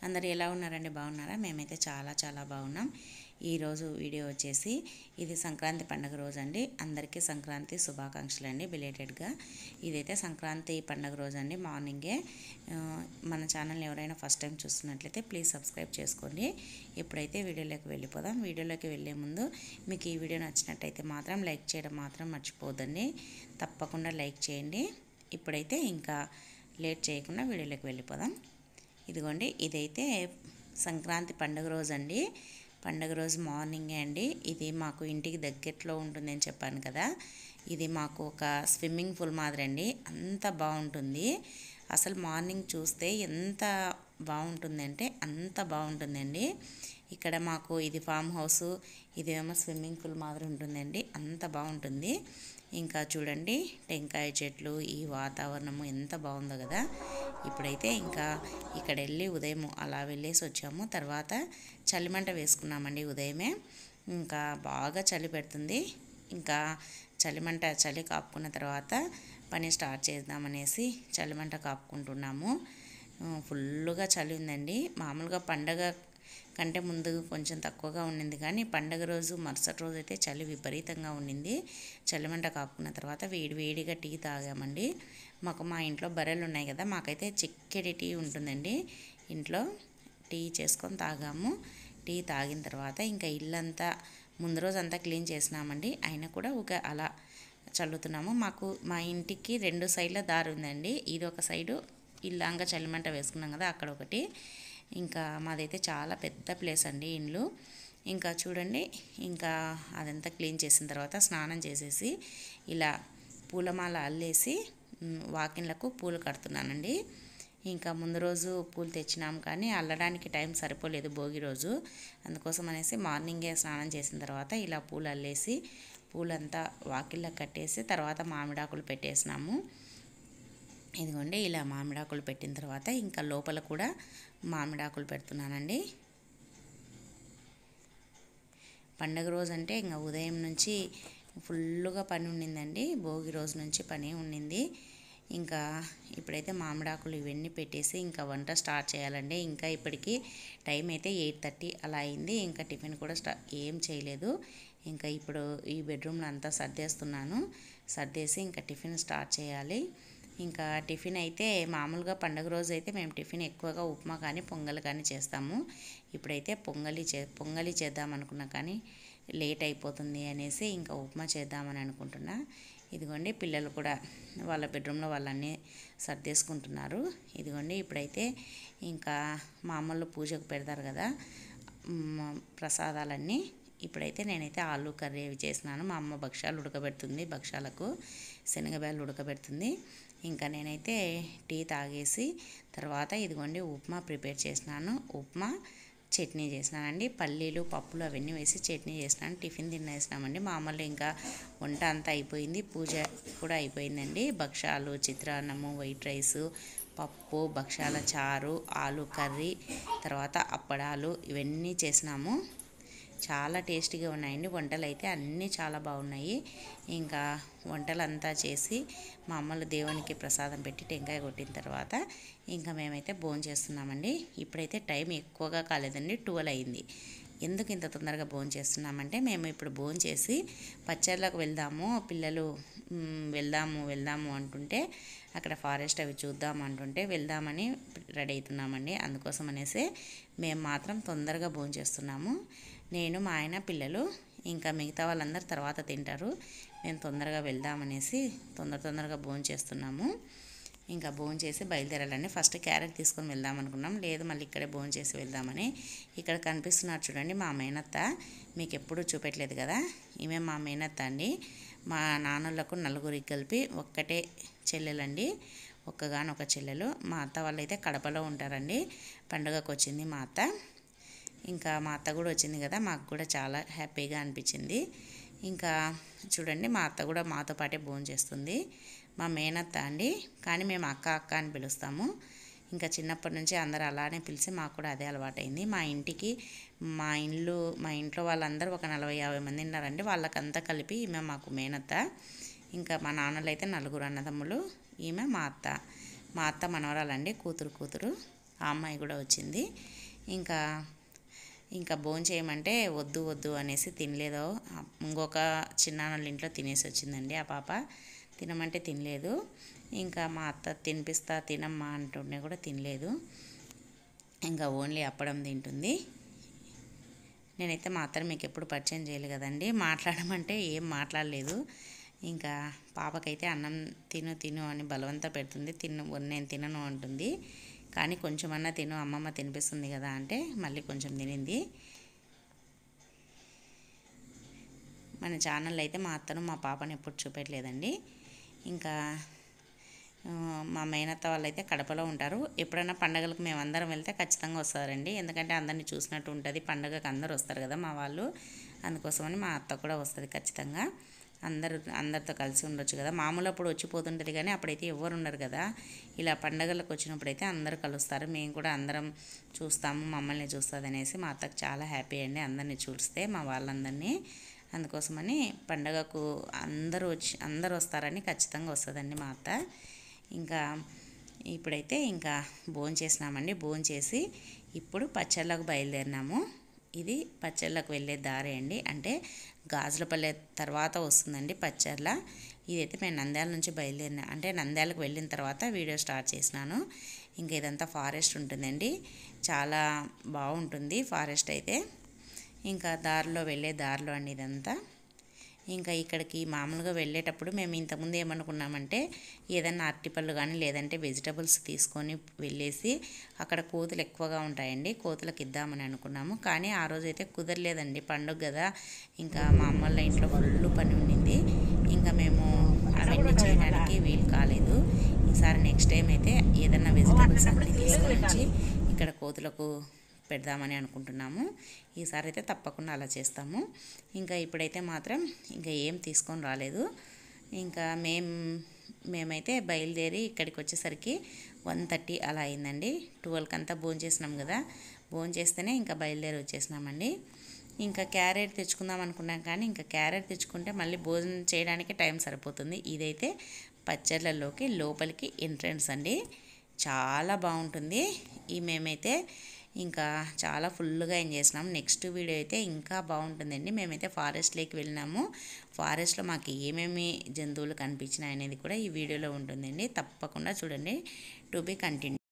అందరూ ఎలా ఉన్నారండి? బాగున్నారా? మేమైతే చాలా బాగున్నాం. ఈరోజు వీడియో వచ్చేసి ఇది సంక్రాంతి పండుగ రోజు అండి. అందరికీ సంక్రాంతి శుభాకాంక్షలు అండి బిలేటెడ్గా. ఇదైతే సంక్రాంతి పండుగ రోజు అండి. మార్నింగే మన ఛానల్ని ఎవరైనా ఫస్ట్ టైం చూస్తున్నట్లయితే ప్లీజ్ సబ్స్క్రైబ్ చేసుకోండి. ఇప్పుడైతే వీడియోలోకి వెళ్ళిపోదాం. వీడియోలోకి వెళ్ళే ముందు మీకు ఈ వీడియో నచ్చినట్టయితే మాత్రం లైక్ చేయడం మాత్రం మర్చిపోవద్దండి. తప్పకుండా లైక్ చేయండి. ఇప్పుడైతే ఇంకా లేట్ చేయకుండా వీడియోలోకి వెళ్ళిపోదాం. ఇదిగోండి, ఇదైతే సంక్రాంతి పండుగ రోజు అండి. పండుగ రోజు మార్నింగే అండి. ఇది మాకు ఇంటికి దగ్గరలో ఉంటుందని చెప్పాను కదా. ఇది మాకు ఒక స్విమ్మింగ్ పూల్ మాదిరి అండి. అంత బాగుంటుంది. అసలు మార్నింగ్ చూస్తే ఎంత బాగుంటుందంటే అంత బాగుంటుందండి. ఇక్కడ మాకు ఇది ఫామ్ హౌస్, ఇదేమో స్విమ్మింగ్ పూల్ మాదిరి ఉంటుందండి. అంత బాగుంటుంది. ఇంకా చూడండి, టెంకాయ చెట్లు, ఈ వాతావరణము ఎంత బాగుందో కదా. ఇప్పుడైతే ఇంకా ఇక్కడ వెళ్ళి ఉదయం అలా వెళ్ళేసి వచ్చాము. తర్వాత చలిమంట వేసుకున్నామండి ఉదయమే. ఇంకా బాగా చలి పెడుతుంది. ఇంకా చలి కాపుకున్న తర్వాత పని స్టార్ట్ చేద్దామనేసి చలిమంట కాపుకుంటున్నాము. ఫుల్గా చలి ఉందండి. మామూలుగా పండగ కంటే ముందు కొంచెం తక్కువగా ఉండింది, కానీ పండగ రోజు మరుసటి రోజు అయితే చలి విపరీతంగా ఉండింది. చలిమంట కాపుకున్న తర్వాత వేడిగా టీ తాగామండి. మా ఇంట్లో బర్రెలు ఉన్నాయి కదా, మాకైతే చిక్కటి టీ ఉంటుందండి. ఇంట్లో టీ చేసుకొని తాగాము. టీ తాగిన తర్వాత ఇంకా ఇల్లంతా ముందు రోజు అంతా క్లీన్ చేసినామండి. అయినా కూడా అలా చల్లుతున్నాము. మా ఇంటికి 2 సైడ్ల దారి ఉందండి. ఇది ఒక సైడు ఇల్లాంగా చలిమంట వేసుకున్నాం కదా, అక్కడ ఒకటి. ఇంకా మాదైతే చాలా పెద్ద ప్లేస్ అండి ఇల్లు. ఇంకా చూడండి, ఇంకా అదంతా క్లీన్ చేసిన తర్వాత స్నానం చేసేసి ఇలా పూలమాల అల్లేసి వాకిన్లకు పూలు కడుతున్నానండి. ఇంకా ముందు రోజు పూలు తెచ్చినాం, కానీ అల్లడానికి టైం సరిపోలేదు భోగి రోజు. అందుకోసం అనేసి మార్నింగే స్నానం చేసిన తర్వాత ఇలా పూలు అల్లేసి పూలంతా వాకిళ్ళకు కట్టేసి తర్వాత మామిడాకులు పెట్టేసినాము. ఇదిగోండి, ఇలా మామిడాకులు పెట్టిన తర్వాత ఇంకా లోపల కూడా మామిడాకులు పెడుతున్నానండి. పండగ రోజు అంటే ఇంకా ఉదయం నుంచి ఫుల్గా పని ఉండిందండి. భోగి రోజు నుంచి పని ఉండింది. ఇంకా ఇప్పుడైతే మామిడాకులు ఇవన్నీ పెట్టేసి ఇంకా వంట స్టార్ట్ చేయాలండి. ఇంకా ఇప్పటికి టైం అయితే 8:30 అలా అయింది. ఇంకా టిఫిన్ కూడా ఏం చేయలేదు. ఇంకా ఇప్పుడు ఈ బెడ్రూమ్లో అంతా సర్దేసి ఇంకా టిఫిన్ స్టార్ట్ చేయాలి. ఇంకా టిఫిన్ అయితే మామూలుగా పండుగ రోజు అయితే మేము టిఫిన్ ఎక్కువగా ఉప్మా కానీ పొంగల్ కానీ చేస్తాము. ఇప్పుడైతే పొంగలి చేద్దాం అనుకున్నా, కానీ లేట్ అయిపోతుంది అనేసి ఇంకా ఉప్మా చేద్దామని అనుకుంటున్నా. ఇదిగోండి, పిల్లలు కూడా వాళ్ళ బెడ్రూమ్లో వాళ్ళన్నీ సర్దేసుకుంటున్నారు. ఇదిగోండి, ఇప్పుడైతే ఇంకా మామూలు పూజకు పెడతారు కదా ప్రసాదాలన్నీ. ఇప్పుడైతే నేనైతే ఆలు కర్రీ అవి చేసినాను. మా అమ్మ భక్షాలు ఉడకబెడుతుంది, భక్షాలకు శనగబ్యాలు ఉడకబెడుతుంది. ఇంకా నేనైతే టీ తాగేసి తర్వాత ఇదిగోండి ఉప్మా ప్రిపేర్ చేసినాను. ఉప్మా చట్నీ చేసినానండి. పల్లీలు పప్పులు అవన్నీ వేసి చట్నీ చేసినాను. టిఫిన్ తినేసినామండి. మామూలు ఇంకా వంట అంతా అయిపోయింది. పూజ కూడా అయిపోయిందండి. భక్షాలు, చిత్రాన్నము, వైట్ రైసు, పప్పు, భక్షాల చారు, ఆలు కర్రీ, తర్వాత అప్పడాలు ఇవన్నీ చేసినాము. చాలా టేస్టీగా ఉన్నాయండి. వంటలు అయితే అన్నీ చాలా బాగున్నాయి. ఇంకా వంటలంతా చేసి మా అమ్మలు దేవునికి ప్రసాదం పెట్టి టెంకాయ కొట్టిన తర్వాత ఇంకా మేమైతే భోంచేస్తున్నామండి. ఇప్పుడైతే టైం ఎక్కువగా కాలేదండి, 12 అయింది. ఎందుకు ఇంత తొందరగా భోంచేస్తున్నామంటే మేము ఇప్పుడు భోంచేసి పచ్చళ్ళకు వెళ్దాము, పిల్లలు వెళ్దాము అంటుంటే అక్కడ ఫారెస్ట్ అవి చూద్దాం అంటుంటే వెళ్దామని రెడీ అవుతున్నామండి. అందుకోసం అనేసి మేము మాత్రం తొందరగా భోంచేస్తున్నాము. నేను, మా ఆయన, పిల్లలు, ఇంకా మిగతా వాళ్ళందరూ తర్వాత తింటారు. మేము తొందరగా వెళ్దామనేసి తొందరగా భోంచేస్తున్నాము. ఇంకా భోంచేసి బయలుదేరాలండి. ఫస్ట్ క్యారెట్ తీసుకొని వెళ్దాం అనుకున్నాం, లేదు మళ్ళీ ఇక్కడే భోంచేసి వెళ్దామని. ఇక్కడ కనిపిస్తున్నారు చూడండి మా మేనత్త. మీకు ఎప్పుడూ చూపెట్టలేదు కదా, ఈమె మా మేనత్త అండి. మా నాన్నలకు 4 కలిపి ఒక్కటే చెల్లెలండి, ఒక్కగానొక చెల్లెలు. మా అత్త వాళ్ళైతే కడపలో ఉంటారండి. పండుగకు వచ్చింది మా అత్త. ఇంకా మా అత్త కూడా వచ్చింది కదా, మాకు కూడా చాలా హ్యాపీగా అనిపించింది. ఇంకా చూడండి, మా అత్త కూడా మాతో పాటే భోంచేస్తుంది. మా మేనత్త అండి, కానీ మేము అక్క అని పిలుస్తాము. ఇంకా చిన్నప్పటి నుంచి అందరూ అలానే పిలిచి మాకు కూడా అదే అలవాటైంది. మా ఇంట్లో వాళ్ళందరూ ఒక 40-50 మంది ఉన్నారండి. వాళ్ళకంతా కలిపి ఈమె మాకు మేనత్త. ఇంకా మా నాన్నలు అయితే 4 అన్నదమ్ములు. ఈమె మా అత్త మనవరాలండి, కూతురు. ఆ అమ్మాయి కూడా వచ్చింది. ఇంకా ఇంకా భోంచేయమంటే వద్దు వద్దు అనేసి తినలేదు. ఇంకొక చిన్నాన్నోళ్ళ ఇంట్లో తినేసి వచ్చిందండి ఆ పాప. తినమంటే తినలేదు. ఇంకా మా అత్త తినిపిస్తా తినమ్మా అంటుండే కూడా తినలేదు. ఇంకా ఓన్లీ అప్పడం తింటుంది. నేనైతే మా అత్తని మీకు ఎప్పుడు పరిచయం చేయలేదు కదండి. మాట్లాడమంటే ఏం మాట్లాడలేదు. ఇంకా పాపకైతే అన్నం తిను తిను అని బలవంత పెడుతుంది. నేను తినను అంటుంది. కానీ కొంచెమన్నా తిను, అమ్మమ్మ తినిపిస్తుంది కదా అంటే మళ్ళీ కొంచెం తినింది. మన ఛానల్ అయితే మా అత్తను మా పాపను ఎప్పుడు చూపెట్టలేదండి. ఇంకా మా మేనత్త వాళ్ళు అయితే కడపలో ఉంటారు. ఎప్పుడైనా పండగలకు మేమందరం వెళ్తే ఖచ్చితంగా వస్తారండి. ఎందుకంటే అందరినీ చూసినట్టు ఉంటుంది. పండగకు అందరూ వస్తారు కదా మా వాళ్ళు. అందుకోసమని మా అత్త కూడా వస్తుంది ఖచ్చితంగా. అందరితో కలిసి ఉండొచ్చు కదా. మామూలు అప్పుడు వచ్చిపోతుంటుంది కానీ అప్పుడైతే ఎవరు ఉండరు కదా. ఇలా పండగలకు వచ్చినప్పుడు అయితే అందరూ కలుస్తారు. మేము కూడా అందరం చూస్తాము, మమ్మల్ని చూస్తుంది అనేసి మా అత్తకు చాలా హ్యాపీ అండి అందరినీ చూస్తే, మా వాళ్ళందరినీ. అందుకోసమని పండగకు అందరూ వస్తారని ఖచ్చితంగా వస్తుందండి మా అత్త. ఇంకా ఇప్పుడైతే ఇంకా భోంచేసినామండి. భోంచేసి ఇప్పుడు పచ్చళ్ళకు బయలుదేరినాము. ఇది పచ్చళ్ళకు వెళ్ళే దారి అండి. అంటే గాజులపల్లె తర్వాత వస్తుందండి పచ్చళ్ళ. ఇదైతే మేము నంద్యాల నుంచి బయలుదేరినా, అంటే నంద్యాలకు వెళ్ళిన తర్వాత వీడియో స్టార్ట్ చేసినాను. ఇంకా ఇదంతా ఫారెస్ట్ ఉంటుందండి. చాలా బాగుంటుంది ఫారెస్ట్ అయితే. ఇంకా వెళ్ళే దారిలో అండి ఇదంతా. ఇంకా ఇక్కడికి మామూలుగా వెళ్ళేటప్పుడు మేము ఇంతకుముందు ఏమనుకున్నామంటే ఏదన్నా అరటిపళ్ళు కానీ లేదంటే వెజిటబుల్స్ తీసుకొని వెళ్ళేసి, అక్కడ కోతులు ఎక్కువగా ఉంటాయండి, కోతులకు ఇద్దామని అనుకున్నాము. కానీ ఆ రోజు అయితే కుదరలేదండి, పండుగ కదా. ఇంకా మా అమ్మ వాళ్ళ ఇంట్లో ఫుల్ పని ఉండింది. ఇంకా మేము అవన్నీ చేయడానికి వీలు కాలేదు. ఈసారి నెక్స్ట్ టైం అయితే ఏదన్నా వెజిటబుల్స్ అన్నీ తీసుకొని వచ్చి ఇక్కడ కోతులకు పెడదామని అనుకుంటున్నాము. ఈసారి అయితే తప్పకుండా అలా చేస్తాము. ఇంకా ఇప్పుడైతే మాత్రం ఇంకా ఏం తీసుకొని రాలేదు. ఇంకా మేమైతే బయలుదేరి ఇక్కడికి వచ్చేసరికి 1:30 అలా అయిందండి. 12కి అంతా భోంచేసినాం కదా. భోంచేస్తేనే ఇంకా బయలుదేరి వచ్చేసినామండి. ఇంకా క్యారెట్ తెచ్చుకుందాం అనుకున్నాం కానీ ఇంకా క్యారెట్ తెచ్చుకుంటే మళ్ళీ భోజనం చేయడానికి టైం సరిపోతుంది. ఇదైతే పచ్చళ్ళలోకి లోపలికి ఎంట్రన్స్ అండి. చాలా బాగుంటుంది. మేమైతే ఇంకా చాలా ఫుల్గా ఎంజాయ్ చేసినాము. నెక్స్ట్ వీడియో అయితే ఇంకా బాగుంటుందండి. మేమైతే ఫారెస్ట్లోకి వెళ్ళినాము. ఫారెస్ట్లో మాకు ఏమేమి జంతువులు కనిపించినాయి అనేది కూడా ఈ వీడియోలో ఉంటుందండి. తప్పకుండా చూడండి. To be continue.